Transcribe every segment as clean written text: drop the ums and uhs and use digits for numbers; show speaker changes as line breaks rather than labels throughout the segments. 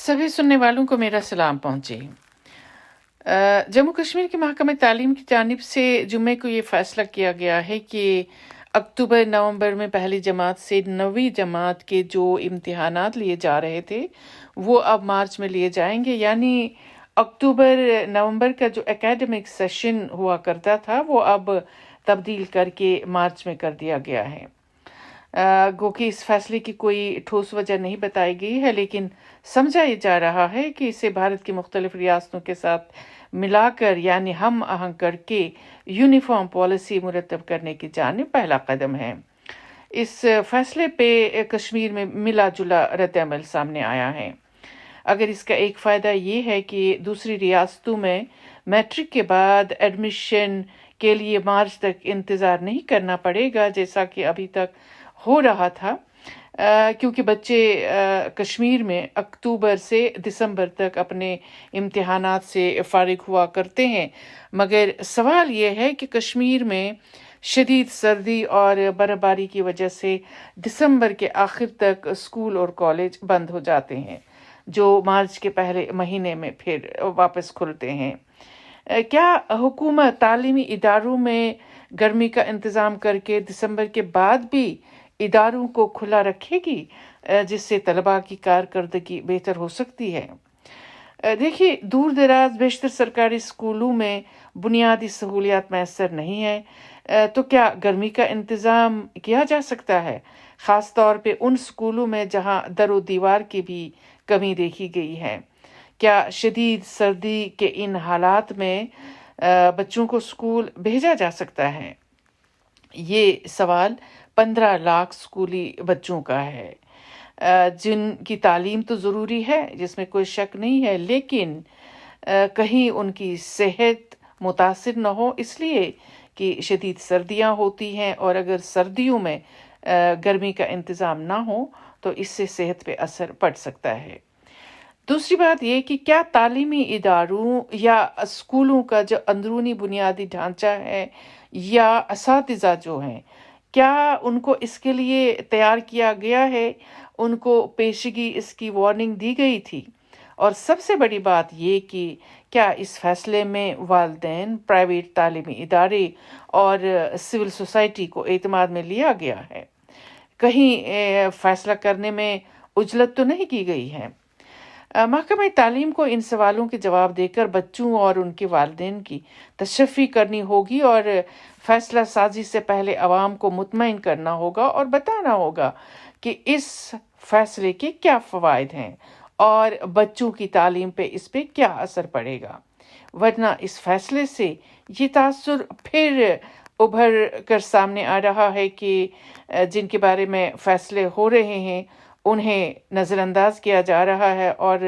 सभी सुनने वालों को मेरा सलाम पहुंचे। जम्मू कश्मीर की महकमा तालीम की जानिब से जुम्मे को ये फैसला किया गया है कि अक्टूबर नवंबर में पहली जमात से 9वीं जमात के जो इम्तिहानात लिए जा रहे थे वो अब मार्च में लिए जाएंगे, यानी अक्टूबर नवंबर का जो एकेडमिक सेशन हुआ करता था वो अब तब्दील करके मार्च में कर दिया गया है। गो कि इस फैसले की कोई ठोस वजह नहीं बताई गई है, लेकिन समझा ये जा रहा है कि इसे भारत की मुख्तलिफ रियासतों के साथ मिलाकर यानी हम आहंग करके यूनिफॉर्म पॉलिसी मुरतब करने की जानिब पहला कदम है। इस फैसले पे कश्मीर में मिला जुला रद्द-ए-अमल सामने आया है। अगर इसका एक फ़ायदा ये है कि दूसरी रियासतों में मैट्रिक के बाद एडमिशन के लिए मार्च तक इंतज़ार नहीं करना पड़ेगा जैसा कि अभी तक हो रहा था, क्योंकि बच्चे कश्मीर में अक्टूबर से दिसंबर तक अपने इम्तिहानात से फारिग हुआ करते हैं। मगर सवाल ये है कि कश्मीर में शदीद सर्दी और बर्फबारी की वजह से दिसंबर के आखिर तक स्कूल और कॉलेज बंद हो जाते हैं, जो मार्च के पहले महीने में फिर वापस खुलते हैं। क्या हुकूमत तालीमी इदारों में गर्मी का इंतज़ाम करके दिसंबर के बाद भी इदारों को खुला रखेगी, जिससे तलबा की कारकर्दगी बेहतर हो सकती है? देखिए, दूर दराज बेशतर सरकारी स्कूलों में बुनियादी सहूलियात मैसर नहीं है, तो क्या गर्मी का इंतज़ाम किया जा सकता है, ख़ास तौर पे उन स्कूलों में जहां दरो दीवार की भी कमी देखी गई है? क्या शदीद सर्दी के इन हालात में बच्चों को स्कूल भेजा जा सकता है? ये सवाल 15 लाख स्कूली बच्चों का है, जिनकी तालीम तो ज़रूरी है, जिसमें कोई शक नहीं है, लेकिन कहीं उनकी सेहत मुतासिर न हो, इसलिए कि शदीद सर्दियां होती हैं और अगर सर्दियों में गर्मी का इंतज़ाम ना हो तो इससे सेहत पे असर पड़ सकता है। दूसरी बात ये कि क्या तालीमी इदारों या स्कूलों का जो अंदरूनी बुनियादी ढांचा है या असातिज़ा जो हैं, क्या उनको इसके लिए तैयार किया गया है, उनको पेशगी इसकी वार्निंग दी गई थी? और सबसे बड़ी बात ये कि क्या इस फैसले में वालिदैन, प्राइवेट तालीमी इदारे और सिविल सोसाइटी को एतमाद में लिया गया है? कहीं फैसला करने में उजलत तो नहीं की गई है? महकमा तालीम को इन सवालों के जवाब देकर बच्चों और उनके वालिदैन की तशफ़ी करनी होगी और फैसला साजी से पहले अवाम को मुतमईन करना होगा और बताना होगा कि इस फैसले के क्या फ़वाइद हैं और बच्चों की तालीम पे इस पे क्या असर पड़ेगा। वरना इस फैसले से ये तासुर फिर उभर कर सामने आ रहा है कि जिनके बारे में फैसले हो रहे हैं उन्हें नज़रअंदाज किया जा रहा है और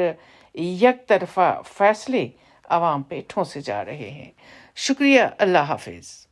एक तरफ़ा फैसले अवाम पे ठोंसे जा रहे हैं। शुक्रिया। अल्लाह हाफिज़।